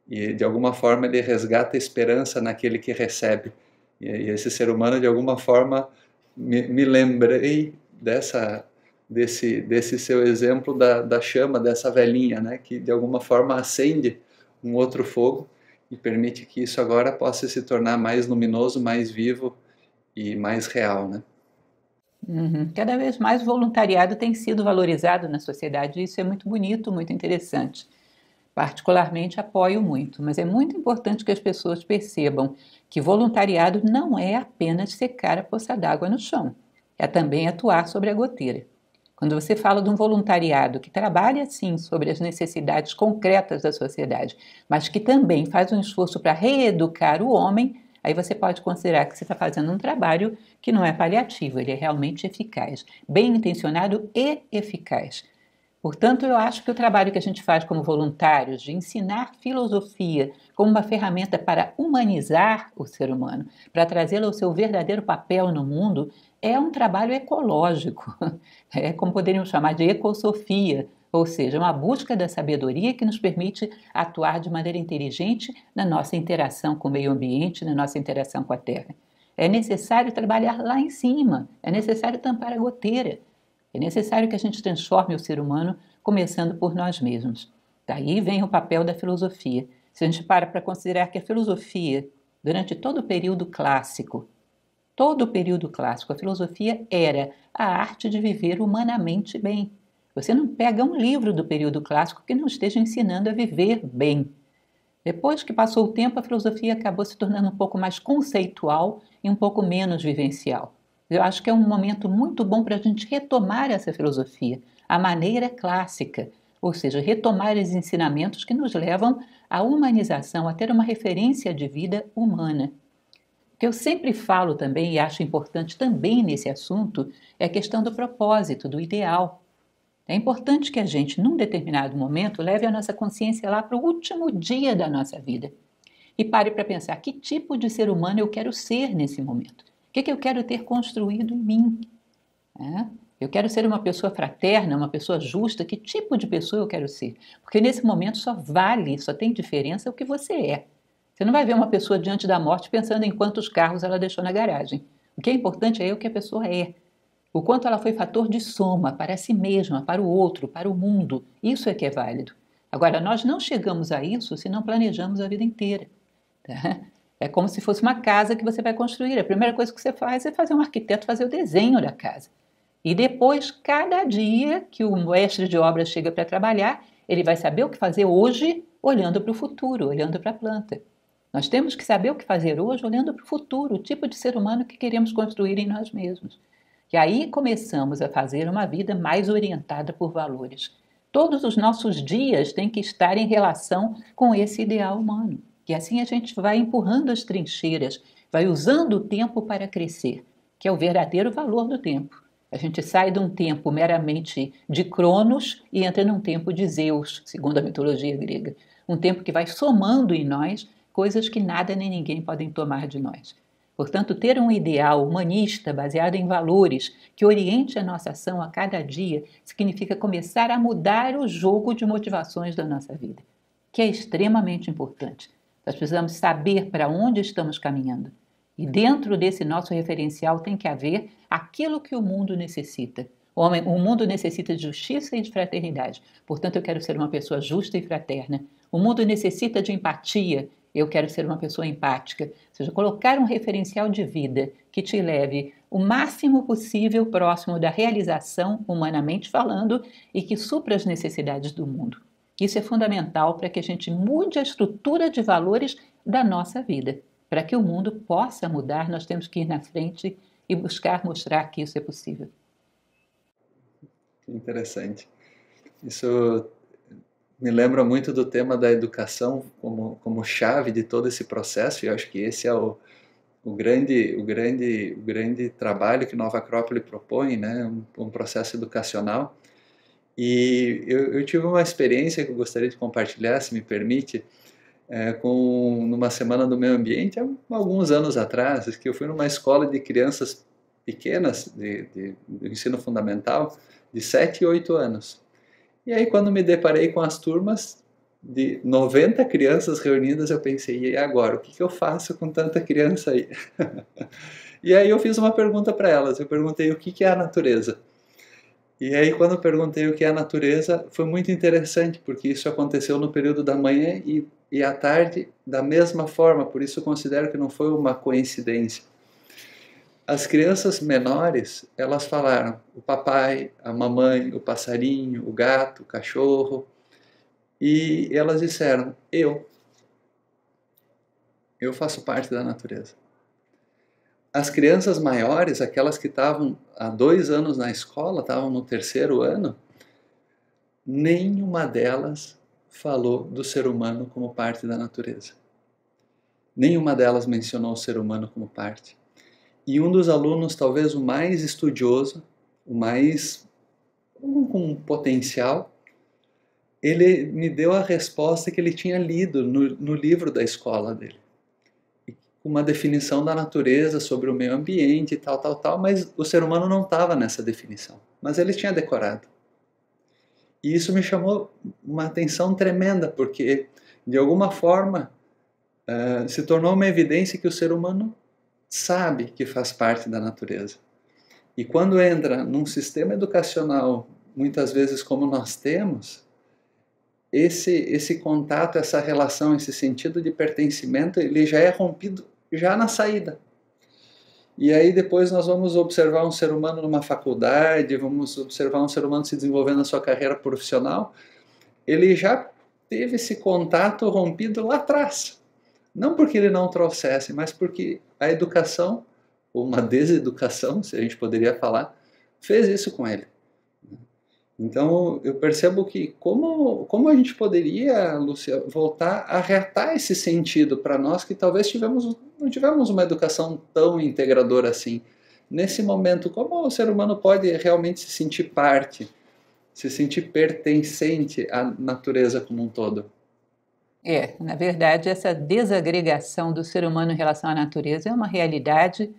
e de alguma forma ele resgata a esperança naquele que recebe. E esse ser humano, de alguma forma, me lembrei desse seu exemplo da chama, dessa velhinha, né, que de alguma forma acende um outro fogo e permite que isso agora possa se tornar mais luminoso, mais vivo e mais real, né? Cada vez mais o voluntariado tem sido valorizado na sociedade e isso é muito bonito, muito interessante. Particularmente apoio muito, mas é muito importante que as pessoas percebam que voluntariado não é apenas secar a poça d'água no chão, é também atuar sobre a goteira. Quando você fala de um voluntariado que trabalha, sim, sobre as necessidades concretas da sociedade, mas que também faz um esforço para reeducar o homem, aí você pode considerar que você está fazendo um trabalho que não é paliativo, ele é realmente eficaz, bem intencionado e eficaz. Portanto, eu acho que o trabalho que a gente faz como voluntários de ensinar filosofia como uma ferramenta para humanizar o ser humano, para trazê-lo ao seu verdadeiro papel no mundo, é um trabalho ecológico. É como poderíamos chamar de ecossofia, ou seja, uma busca da sabedoria que nos permite atuar de maneira inteligente na nossa interação com o meio ambiente, na nossa interação com a Terra. É necessário trabalhar lá em cima, é necessário tampar a goteira. É necessário que a gente transforme o ser humano, começando por nós mesmos. Daí vem o papel da filosofia. Se a gente para considerar que a filosofia, durante todo o período clássico, a filosofia era a arte de viver humanamente bem. Você não pega um livro do período clássico que não esteja ensinando a viver bem. Depois que passou o tempo, a filosofia acabou se tornando um pouco mais conceitual e um pouco menos vivencial. Eu acho que é um momento muito bom para a gente retomar essa filosofia, a maneira clássica, ou seja, retomar os ensinamentos que nos levam à humanização, a ter uma referência de vida humana. O que eu sempre falo também, e acho importante também nesse assunto, é a questão do propósito, do ideal. É importante que a gente, num determinado momento, leve a nossa consciência lá para o último dia da nossa vida e pare para pensar que tipo de ser humano eu quero ser nesse momento. O que eu quero ter construído em mim? Eu quero ser uma pessoa fraterna, uma pessoa justa. Que tipo de pessoa eu quero ser? Porque nesse momento só vale, só tem diferença o que você é. Você não vai ver uma pessoa diante da morte pensando em quantos carros ela deixou na garagem. O que é importante é o que a pessoa é. O quanto ela foi fator de soma para si mesma, para o outro, para o mundo. Isso é que é válido. Agora, nós não chegamos a isso se não planejamos a vida inteira. Tá? É como se fosse uma casa que você vai construir. A primeira coisa que você faz é fazer um arquiteto fazer o desenho da casa. E depois, cada dia que o mestre de obras chega para trabalhar, ele vai saber o que fazer hoje, olhando para o futuro, olhando para a planta. Nós temos que saber o que fazer hoje, olhando para o futuro, o tipo de ser humano que queremos construir em nós mesmos. E aí começamos a fazer uma vida mais orientada por valores. Todos os nossos dias têm que estar em relação com esse ideal humano. E assim a gente vai empurrando as trincheiras, vai usando o tempo para crescer, que é o verdadeiro valor do tempo. A gente sai de um tempo meramente de Cronos e entra num tempo de Zeus, segundo a mitologia grega. Um tempo que vai somando em nós coisas que nada nem ninguém podem tomar de nós. Portanto, ter um ideal humanista baseado em valores que oriente a nossa ação a cada dia significa começar a mudar o jogo de motivações da nossa vida, que é extremamente importante. Nós precisamos saber para onde estamos caminhando. E dentro desse nosso referencial tem que haver aquilo que o mundo necessita. O mundo necessita de justiça e de fraternidade. Portanto, eu quero ser uma pessoa justa e fraterna. O mundo necessita de empatia. Eu quero ser uma pessoa empática. Ou seja, colocar um referencial de vida que te leve o máximo possível próximo da realização, humanamente falando, e que supra as necessidades do mundo. Isso é fundamental para que a gente mude a estrutura de valores da nossa vida. Para que o mundo possa mudar, nós temos que ir na frente e buscar mostrar que isso é possível. Interessante. Isso me lembra muito do tema da educação como chave de todo esse processo, e eu acho que esse é o grande trabalho que Nova Acrópole propõe, né? Um processo educacional. E eu tive uma experiência que eu gostaria de compartilhar, se me permite, numa semana do meio ambiente, há alguns anos atrás, que eu fui numa escola de crianças pequenas, de ensino fundamental, de 7 e 8 anos. E aí, quando me deparei com as turmas de 90 crianças reunidas, eu pensei, e agora, o que eu faço com tanta criança aí? E aí eu fiz uma pergunta para elas, eu perguntei o que é a natureza. E aí, quando eu perguntei o que é a natureza, foi muito interessante, porque isso aconteceu no período da manhã e à tarde da mesma forma, por isso eu considero que não foi uma coincidência. As crianças menores, elas falaram o papai, a mamãe, o passarinho, o gato, o cachorro, e elas disseram, eu faço parte da natureza. As crianças maiores, aquelas que estavam há 2 anos na escola, estavam no 3º ano, nenhuma delas falou do ser humano como parte da natureza. Nenhuma delas mencionou o ser humano como parte. E um dos alunos, talvez o mais estudioso, o mais com potencial, ele me deu a resposta que ele tinha lido no livro da escola dele. Uma definição da natureza sobre o meio ambiente e tal, mas o ser humano não estava nessa definição. Mas ele tinha decorado. E isso me chamou uma atenção tremenda, porque, de alguma forma, se tornou uma evidência que o ser humano sabe que faz parte da natureza. E quando entra num sistema educacional, muitas vezes como nós temos, esse contato, essa relação, esse sentido de pertencimento, ele já é rompido já na saída. E aí depois nós vamos observar um ser humano numa faculdade, vamos observar um ser humano se desenvolvendo na sua carreira profissional, ele já teve esse contato rompido lá atrás. Não porque ele não trouxesse, mas porque a educação, ou uma deseducação, se a gente poderia falar, fez isso com ele. Então, eu percebo que como a gente poderia, Lúcia, voltar a reatar esse sentido para nós que talvez não tivemos uma educação tão integradora assim. Nesse momento, como o ser humano pode realmente se sentir parte, se sentir pertencente à natureza como um todo? Na verdade, essa desagregação do ser humano em relação à natureza é uma realidade,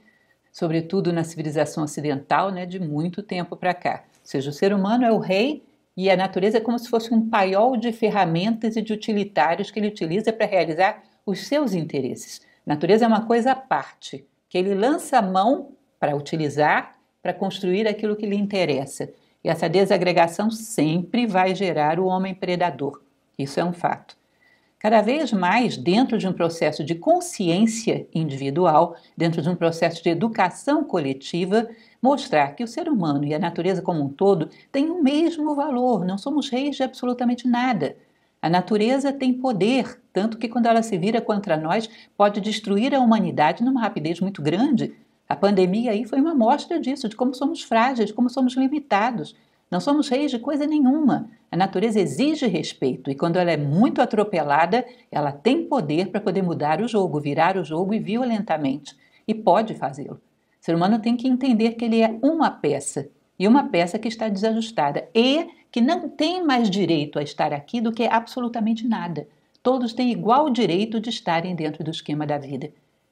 sobretudo na civilização ocidental, né, de muito tempo para cá. Ou seja, o ser humano é o rei e a natureza é como se fosse um paiol de ferramentas e de utilitários que ele utiliza para realizar os seus interesses. A natureza é uma coisa à parte, que ele lança a mão para utilizar, para construir aquilo que lhe interessa. E essa desagregação sempre vai gerar o homem predador. Isso é um fato. Cada vez mais, dentro de um processo de consciência individual, dentro de um processo de educação coletiva, mostrar que o ser humano e a natureza como um todo têm o mesmo valor, não somos reis de absolutamente nada. A natureza tem poder, tanto que quando ela se vira contra nós, pode destruir a humanidade numa rapidez muito grande. A pandemia aí foi uma amostra disso, de como somos frágeis, de como somos limitados. Não somos reis de coisa nenhuma. A natureza exige respeito e quando ela é muito atropelada, ela tem poder para poder mudar o jogo, virar o jogo e violentamente. E pode fazê-lo. O ser humano tem que entender que ele é uma peça e uma peça que está desajustada e que não tem mais direito a estar aqui do que absolutamente nada. Todos têm igual direito de estarem dentro do esquema da vida.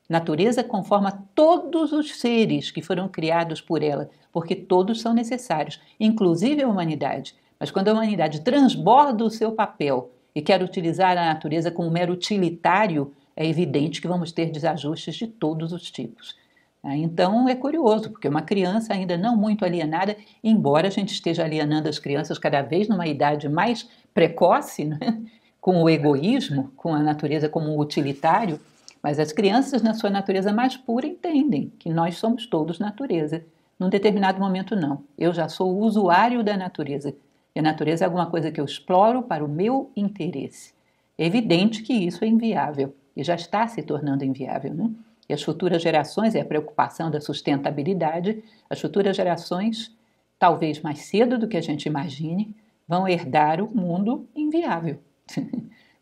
Natureza conforma todos os seres que foram criados por ela, porque todos são necessários, inclusive a humanidade. Mas quando a humanidade transborda o seu papel e quer utilizar a natureza como mero utilitário, é evidente que vamos ter desajustes de todos os tipos. Então é curioso, porque uma criança ainda não muito alienada, embora a gente esteja alienando as crianças cada vez numa idade mais precoce, né? Com o egoísmo, com a natureza como um utilitário, mas as crianças, na sua natureza mais pura, entendem que nós somos todos natureza. Num determinado momento, não. Eu já sou o usuário da natureza. E a natureza é alguma coisa que eu exploro para o meu interesse. É evidente que isso é inviável e já está se tornando inviável, né? E as futuras gerações, é a preocupação da sustentabilidade, as futuras gerações, talvez mais cedo do que a gente imagine, vão herdar o mundo inviável.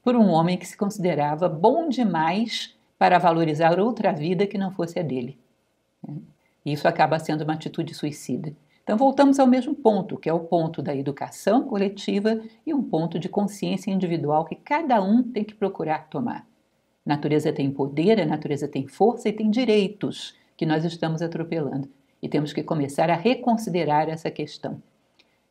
Por um homem que se considerava bom demais para valorizar outra vida que não fosse a dele. E isso acaba sendo uma atitude suicida. Então voltamos ao mesmo ponto, que é o ponto da educação coletiva e um ponto de consciência individual que cada um tem que procurar tomar. A natureza tem poder, a natureza tem força e tem direitos que nós estamos atropelando. E temos que começar a reconsiderar essa questão.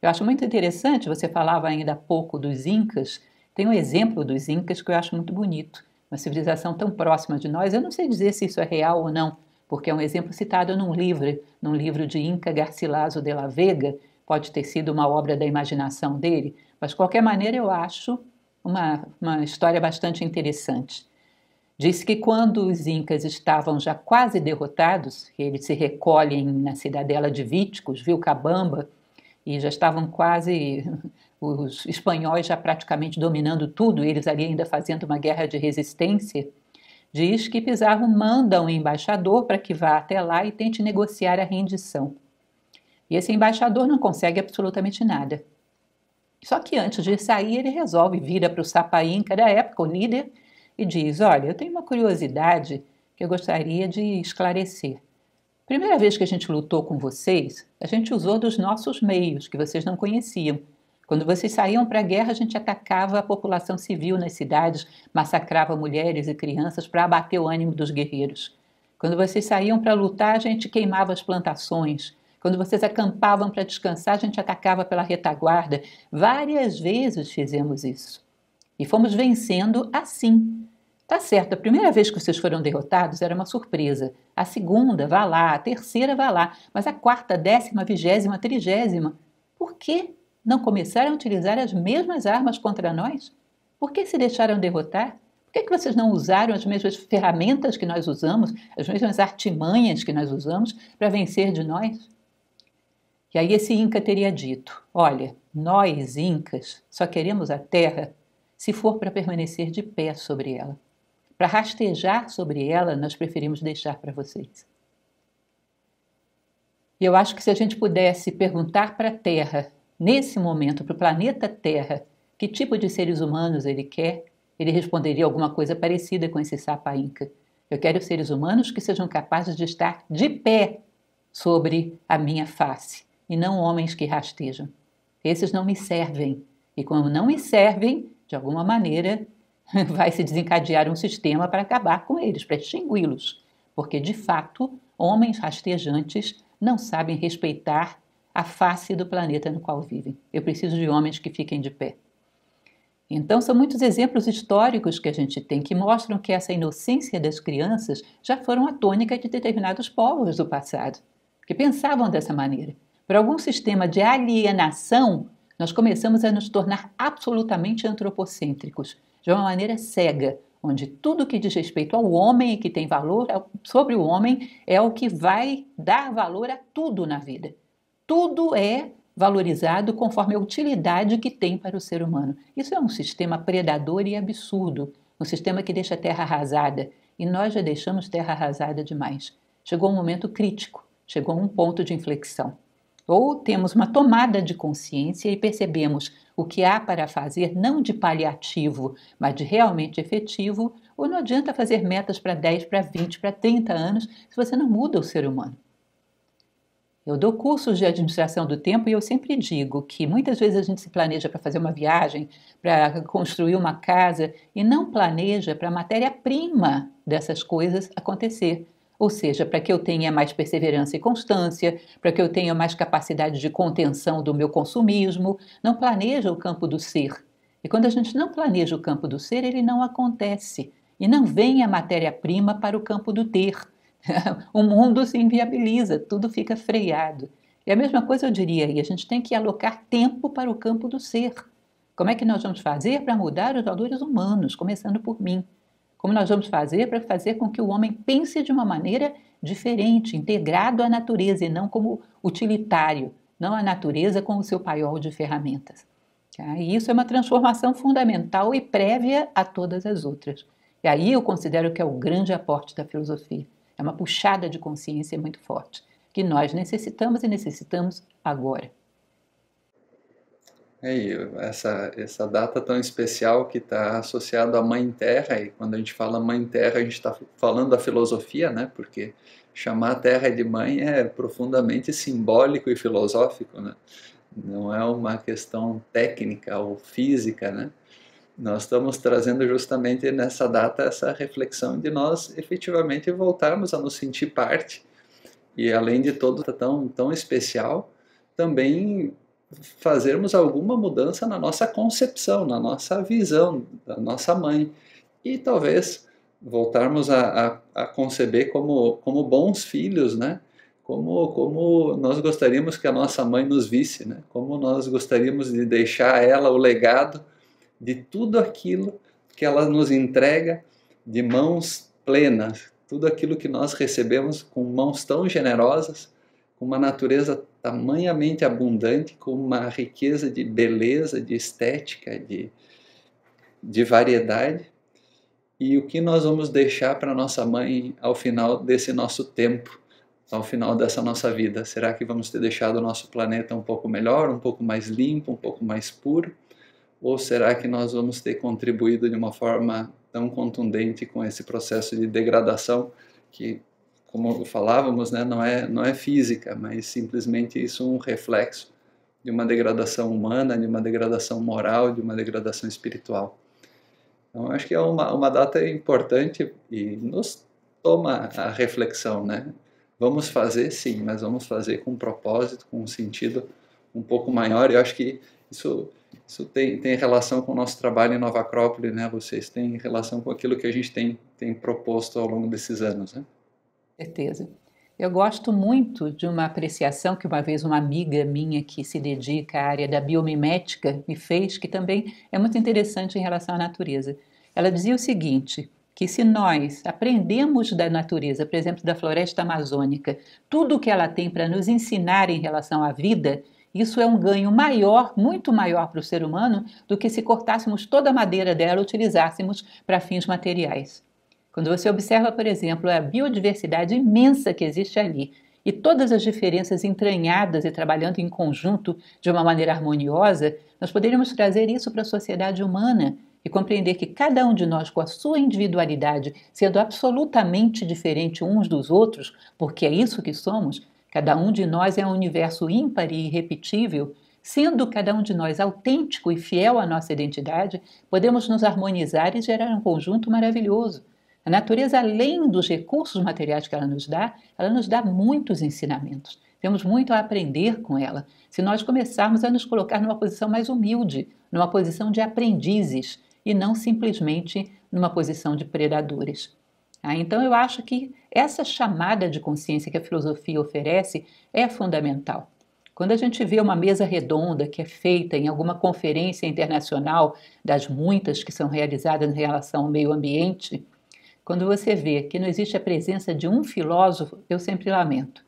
Eu acho muito interessante, você falava ainda há pouco dos Incas, tem um exemplo dos Incas que eu acho muito bonito. Uma civilização tão próxima de nós, eu não sei dizer se isso é real ou não, porque é um exemplo citado num livro de Inca Garcilaso de la Vega, pode ter sido uma obra da imaginação dele, mas de qualquer maneira eu acho uma história bastante interessante. Diz que quando os Incas estavam já quase derrotados, eles se recolhem na cidadela de Víticos, Vilcabamba, e já estavam quase os espanhóis já praticamente dominando tudo, eles ali ainda fazendo uma guerra de resistência, diz que Pizarro manda um embaixador para que vá até lá e tente negociar a rendição. E esse embaixador não consegue absolutamente nada. Só que antes de sair, ele resolve, vira para o Sapa Inca da época, o líder, e diz: olha, eu tenho uma curiosidade que eu gostaria de esclarecer. Primeira vez que a gente lutou com vocês, a gente usou dos nossos meios, que vocês não conheciam. Quando vocês saíam para a guerra, a gente atacava a população civil nas cidades, massacrava mulheres e crianças para abater o ânimo dos guerreiros. Quando vocês saíam para lutar, a gente queimava as plantações. Quando vocês acampavam para descansar, a gente atacava pela retaguarda. Várias vezes fizemos isso. E fomos vencendo assim. Tá certo, a primeira vez que vocês foram derrotados era uma surpresa. A segunda, vá lá. A terceira, vá lá. Mas a quarta, 10ª, 20ª, 30ª, por quê? Não começaram a utilizar as mesmas armas contra nós? Por que se deixaram derrotar? Por que vocês não usaram as mesmas ferramentas que nós usamos, as mesmas artimanhas que nós usamos para vencer de nós? E aí esse Inca teria dito: olha, nós, Incas, só queremos a terra se for para permanecer de pé sobre ela. Para rastejar sobre ela, nós preferimos deixar para vocês. E eu acho que se a gente pudesse perguntar para a terra, nesse momento, para o planeta Terra, que tipo de seres humanos ele quer, ele responderia alguma coisa parecida com esse Sapa Inca. Eu quero seres humanos que sejam capazes de estar de pé sobre a minha face, e não homens que rastejam. Esses não me servem. E como não me servem, de alguma maneira, vai se desencadear um sistema para acabar com eles, para extingui-los. Porque, de fato, homens rastejantes não sabem respeitar a face do planeta no qual vivem. Eu preciso de homens que fiquem de pé. Então, são muitos exemplos históricos que a gente tem que mostram que essa inocência das crianças já foram a tônica de determinados povos do passado, que pensavam dessa maneira. Por algum sistema de alienação, nós começamos a nos tornar absolutamente antropocêntricos, de uma maneira cega, onde tudo que diz respeito ao homem e que tem valor sobre o homem é o que vai dar valor a tudo na vida. Tudo é valorizado conforme a utilidade que tem para o ser humano. Isso é um sistema predador e absurdo, um sistema que deixa a terra arrasada, e nós já deixamos terra arrasada demais. Chegou um momento crítico, chegou um ponto de inflexão. Ou temos uma tomada de consciência e percebemos o que há para fazer, não de paliativo, mas de realmente efetivo, ou não adianta fazer metas para 10, para 20, para 30 anos se você não muda o ser humano. Eu dou cursos de administração do tempo e eu sempre digo que muitas vezes a gente se planeja para fazer uma viagem, para construir uma casa e não planeja para a matéria-prima dessas coisas acontecer. Ou seja, para que eu tenha mais perseverança e constância, para que eu tenha mais capacidade de contenção do meu consumismo, não planeja o campo do ser. E quando a gente não planeja o campo do ser, ele não acontece. E não vem a matéria-prima para o campo do ter. O mundo se inviabiliza, tudo fica freado. E a mesma coisa eu diria, e a gente tem que alocar tempo para o campo do ser. Como é que nós vamos fazer para mudar os valores humanos, começando por mim? Como nós vamos fazer para fazer com que o homem pense de uma maneira diferente, integrado à natureza e não como utilitário, não a natureza com o seu paiol de ferramentas. E isso é uma transformação fundamental e prévia a todas as outras. E aí eu considero que é o grande aporte da filosofia. É uma puxada de consciência muito forte, que nós necessitamos e necessitamos agora. Essa data tão especial que está associada à Mãe Terra, e quando a gente fala Mãe Terra, a gente está falando da filosofia, né? Porque chamar a Terra de mãe é profundamente simbólico e filosófico, né? Não é uma questão técnica ou física, né? Nós estamos trazendo justamente nessa data essa reflexão de nós efetivamente voltarmos a nos sentir parte, e além de todo tão especial, também fazermos alguma mudança na nossa concepção, na nossa visão da nossa mãe, e talvez voltarmos a conceber como bons filhos, né? Como nós gostaríamos que a nossa mãe nos visse, né? Como nós gostaríamos de deixar a ela o legado de tudo aquilo que ela nos entrega de mãos plenas, tudo aquilo que nós recebemos com mãos tão generosas, com uma natureza tamanhamente abundante, com uma riqueza de beleza, de estética, de variedade. E o que nós vamos deixar para nossa mãe ao final desse nosso tempo, ao final dessa nossa vida? Será que vamos ter deixado o nosso planeta um pouco melhor, um pouco mais limpo, um pouco mais puro? Ou será que nós vamos ter contribuído de uma forma tão contundente com esse processo de degradação que, como falávamos, né, não é física, mas simplesmente isso é um reflexo de uma degradação humana, de uma degradação moral, de uma degradação espiritual. Então, acho que é uma data importante e nos toma a reflexão, né? Vamos fazer, sim, mas vamos fazer com um propósito, com um sentido um pouco maior. E eu acho que isso tem relação com o nosso trabalho em Nova Acrópole, né? Vocês têm relação com aquilo que a gente tem proposto ao longo desses anos, né? Certeza. Eu gosto muito de uma apreciação que uma vez uma amiga minha que se dedica à área da biomimética me fez, que também é muito interessante em relação à natureza. Ela dizia o seguinte, que se nós aprendemos da natureza, por exemplo, da floresta amazônica, tudo o que ela tem para nos ensinar em relação à vida, isso é um ganho maior, muito maior para o ser humano, do que se cortássemos toda a madeira dela e utilizássemos para fins materiais. Quando você observa, por exemplo, a biodiversidade imensa que existe ali e todas as diferenças entranhadas e trabalhando em conjunto de uma maneira harmoniosa, nós poderíamos trazer isso para a sociedade humana e compreender que cada um de nós, com a sua individualidade, sendo absolutamente diferente uns dos outros, porque é isso que somos, cada um de nós é um universo ímpar e irrepetível, sendo cada um de nós autêntico e fiel à nossa identidade, podemos nos harmonizar e gerar um conjunto maravilhoso. A natureza, além dos recursos materiais que ela nos dá muitos ensinamentos. Temos muito a aprender com ela, se nós começarmos a nos colocar numa posição mais humilde, numa posição de aprendizes, e não simplesmente numa posição de predadores. Então, eu acho que essa chamada de consciência que a filosofia oferece é fundamental. Quando a gente vê uma mesa redonda que é feita em alguma conferência internacional, das muitas que são realizadas em relação ao meio ambiente, quando você vê que não existe a presença de um filósofo, eu sempre lamento.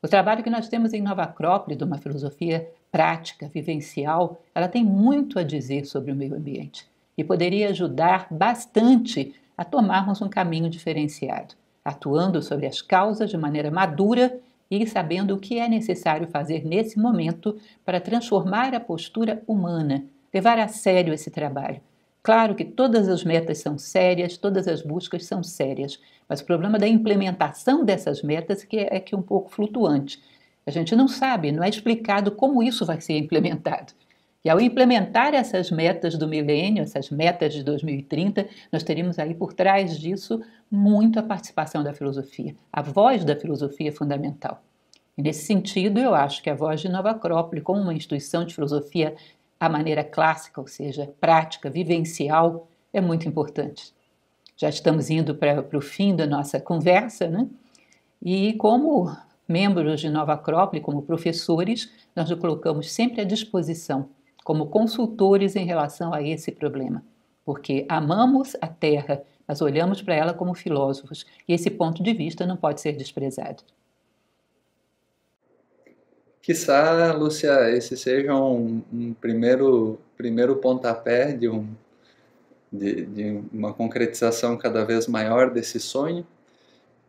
O trabalho que nós temos em Nova Acrópole, de uma filosofia prática, vivencial, ela tem muito a dizer sobre o meio ambiente e poderia ajudar bastante a tomarmos um caminho diferenciado, atuando sobre as causas de maneira madura e sabendo o que é necessário fazer nesse momento para transformar a postura humana, levar a sério esse trabalho. Claro que todas as metas são sérias, todas as buscas são sérias, mas o problema da implementação dessas metas é que é um pouco flutuante. A gente não sabe, não é explicado como isso vai ser implementado. E ao implementar essas metas do milênio, essas metas de 2030, nós teríamos aí por trás disso muito a participação da filosofia. A voz da filosofia é fundamental. E nesse sentido, eu acho que a voz de Nova Acrópole, como uma instituição de filosofia à maneira clássica, ou seja, prática, vivencial, é muito importante. Já estamos indo para o fim da nossa conversa, né? E como membros de Nova Acrópole, como professores, nós nos colocamos sempre à disposição, como consultores em relação a esse problema, porque amamos a Terra, mas olhamos para ela como filósofos, e esse ponto de vista não pode ser desprezado. Quiçá, Lúcia, esse seja um primeiro pontapé de uma concretização cada vez maior desse sonho,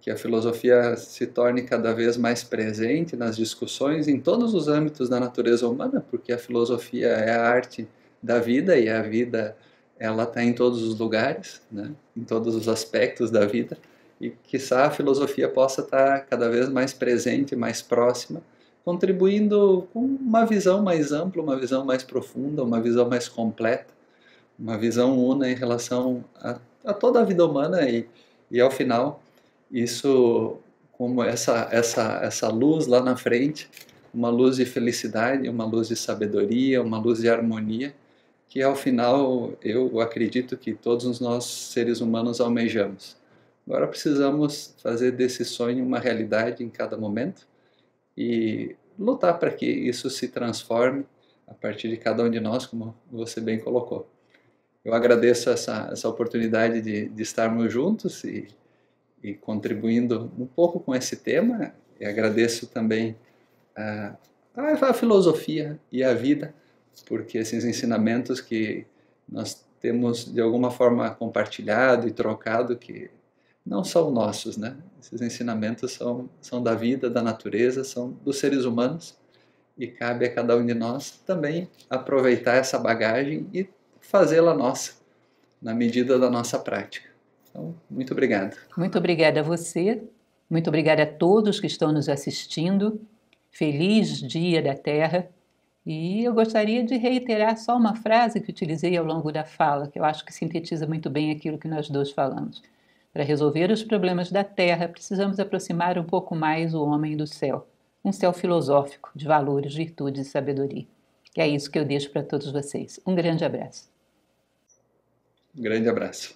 que a filosofia se torne cada vez mais presente nas discussões em todos os âmbitos da natureza humana, porque a filosofia é a arte da vida e a vida ela está em todos os lugares, né? Em todos os aspectos da vida, e quiçá a filosofia possa estar cada vez mais presente, mais próxima, contribuindo com uma visão mais ampla, uma visão mais profunda, uma visão mais completa, uma visão una em relação a toda a vida humana e ao final isso como essa luz lá na frente, uma luz de felicidade, uma luz de sabedoria, uma luz de harmonia, que ao final eu acredito que todos nós seres humanos almejamos. Agora precisamos fazer desse sonho uma realidade em cada momento e lutar para que isso se transforme a partir de cada um de nós, como você bem colocou. Eu agradeço essa oportunidade de estarmos juntos e contribuindo um pouco com esse tema, e agradeço também a filosofia e a vida, porque esses ensinamentos que nós temos de alguma forma compartilhado e trocado, que não são nossos, né? Esses ensinamentos são da vida, da natureza, são dos seres humanos, e cabe a cada um de nós também aproveitar essa bagagem e fazê-la nossa, na medida da nossa prática. Então, muito obrigado. Muito obrigada a você, muito obrigada a todos que estão nos assistindo. Feliz Dia da Terra. E eu gostaria de reiterar só uma frase que utilizei ao longo da fala, que eu acho que sintetiza muito bem aquilo que nós dois falamos. Para resolver os problemas da Terra, precisamos aproximar um pouco mais o homem do céu. Um céu filosófico, de valores, virtudes e sabedoria. E é isso que eu deixo para todos vocês. Um grande abraço. Um grande abraço.